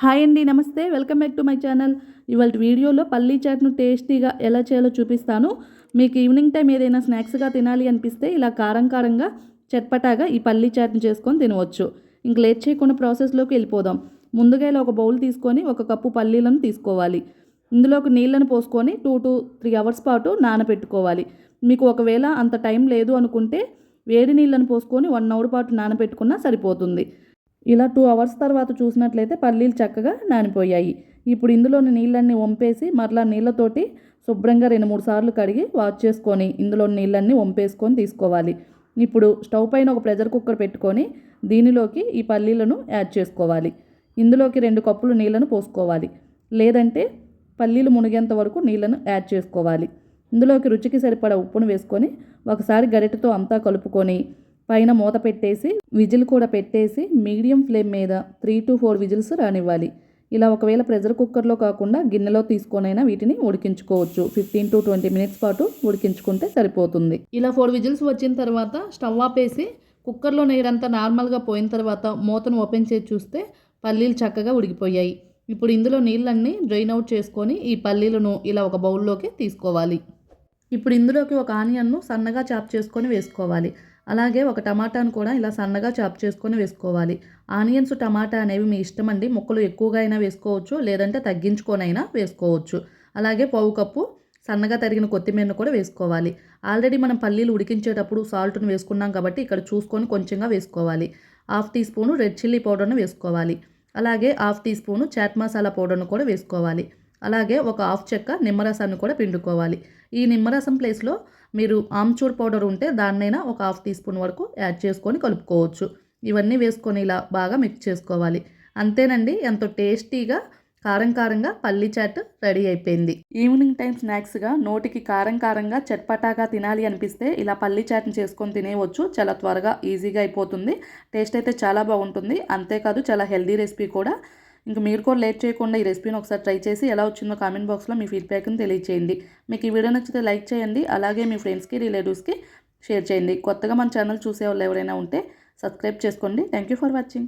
Hi అండి, నమస్తే. Welcome back to my channel. ఇవాళ వీడియోలో పల్లీ చాట్ను టేస్టీగా ఎలా చేయాలో చూపిస్తాను. మీకు ఈవినింగ్ టైం ఏదైనా స్నాక్స్గా తినాలి అనిపిస్తే ఇలా కారంగా చట్పటాగా ఈ పల్లీ చాట్ని చేసుకొని తినవచ్చు. ఇంక లేట్ చేయకుండా ప్రాసెస్లోకి వెళ్ళిపోదాం. ముందుగా ఇలా ఒక బౌల్ తీసుకొని 1 కప్పు పల్లీలను తీసుకోవాలి. ఇందులోకి నీళ్ళను పోసుకొని 2 to 3 అవర్స్ పాటు నానబెట్టుకోవాలి. మీకు ఒకవేళ అంత టైం లేదు అనుకుంటే వేడి నీళ్ళను పోసుకొని 1 అవర్ పాటు నానబెట్టుకున్నా సరిపోతుంది. ఇలా 2 అవర్స్ తర్వాత చూసినట్లయితే పల్లీలు చక్కగా నానిపోయాయి. ఇప్పుడు ఇందులోని నీళ్ళన్నీ వంపేసి మరలా నీళ్ళతోటి శుభ్రంగా 2-3 సార్లు కడిగి వాష్ చేసుకొని ఇందులో నీళ్ళన్నీ వంపేసుకొని తీసుకోవాలి. ఇప్పుడు స్టవ్ పైన ఒక ప్రెషర్ కుక్కర్ పెట్టుకొని దీనిలోకి ఈ పల్లీలను యాడ్ చేసుకోవాలి. ఇందులోకి 2 కప్పులు నీళ్ళను పోసుకోవాలి. లేదంటే పల్లీలు మునిగేంత వరకు నీళ్ళను యాడ్ చేసుకోవాలి. ఇందులోకి రుచికి సరిపడా ఉప్పును వేసుకొని ఒకసారి గరిటెతో అంతా కలుపుకొని పైన మూత పెట్టేసి విజిల్ కూడా పెట్టేసి మీడియం ఫ్లేమ్ మీద 3 to 4 విజిల్స్ రానివ్వాలి. ఇలా ఒకవేళ ప్రెషర్ కుక్కర్లో కాకుండా గిన్నెలో తీసుకొనైనా వీటిని ఉడికించుకోవచ్చు. 15 to 20 మినిట్స్ పాటు ఉడికించుకుంటే సరిపోతుంది. ఇలా 4 విజిల్స్ వచ్చిన తర్వాత స్టవ్ ఆపేసి కుక్కర్లో నీరంతా నార్మల్గా పోయిన తర్వాత మూతను ఓపెన్ చేసి చూస్తే పల్లీలు చక్కగా ఉడికిపోయాయి. ఇప్పుడు ఇందులో నీళ్ళన్నీ డ్రైన్ అవుట్ చేసుకొని ఈ పల్లీలను ఇలా ఒక బౌల్లోకి తీసుకోవాలి. ఇప్పుడు ఇందులోకి ఒక ఆనియన్ను సన్నగా చాప్ చేసుకొని వేసుకోవాలి. అలాగే ఒక టమాటాను కూడా ఇలా సన్నగా చాప్ చేసుకొని వేసుకోవాలి. ఆనియన్స్, టమాటా అనేవి మీ ఇష్టం అండి. ముక్కలు ఎక్కువగా అయినా వేసుకోవచ్చు, లేదంటే తగ్గించుకొనైనా వేసుకోవచ్చు. అలాగే 1/2 కప్పు సన్నగా తరిగిన కొత్తిమీరను కూడా వేసుకోవాలి. ఆల్రెడీ మనం పల్లీలు ఉడికించేటప్పుడు సాల్ట్ను వేసుకున్నాం కాబట్టి ఇక్కడ చూసుకొని కొంచెంగా వేసుకోవాలి. 1/2 టీ స్పూను రెడ్ చిల్లీ పౌడర్ను వేసుకోవాలి. అలాగే 1/2 టీ స్పూను చాట్ మసాలా పౌడర్ను కూడా వేసుకోవాలి. అలాగే ఒక 1/2 చెక్క నిమ్మరసాన్ని కూడా పిండుకోవాలి. ఈ నిమ్మరసం ప్లేస్లో మీరు ఆమ్చూర్ పౌడర్ ఉంటే దాన్నైనా ఒక 1/2 టీ స్పూన్ వరకు యాడ్ చేసుకొని కలుపుకోవచ్చు. ఇవన్నీ వేసుకొని ఇలా బాగా మిక్స్ చేసుకోవాలి. అంతేనండి, ఎంతో టేస్టీగా కారంగా పల్లీ చాట్ రెడీ అయిపోయింది. ఈవినింగ్ టైం స్నాక్స్గా నోటికి కారంగా చట్పటాగా తినాలి అనిపిస్తే ఇలా పల్లీ చాట్ని చేసుకొని తినేయవచ్చు. చాలా త్వరగా ఈజీగా అయిపోతుంది. టేస్ట్ అయితే చాలా బాగుంటుంది. అంతేకాదు చాలా హెల్దీ రెసిపీ కూడా. ఇంక మీరు కూడా లేట్ చేయకుండా ఈ రెసిపీని ఒకసారి ట్రై చేసి ఎలా వచ్చిందో కామెంట్ బాక్స్లో మీ ఫీడ్బ్యాక్ని తెలియచేయండి. మీకు ఈ వీడియో నచ్చితే లైక్ చేయండి. అలాగే మీ ఫ్రెండ్స్కి, రిలేటివ్స్కి షేర్ చేయండి. కొత్తగా మన ఛానల్ చూసేవాళ్ళు ఎవరైనా ఉంటే సబ్స్క్రైబ్ చేసుకోండి. Thank you for watching.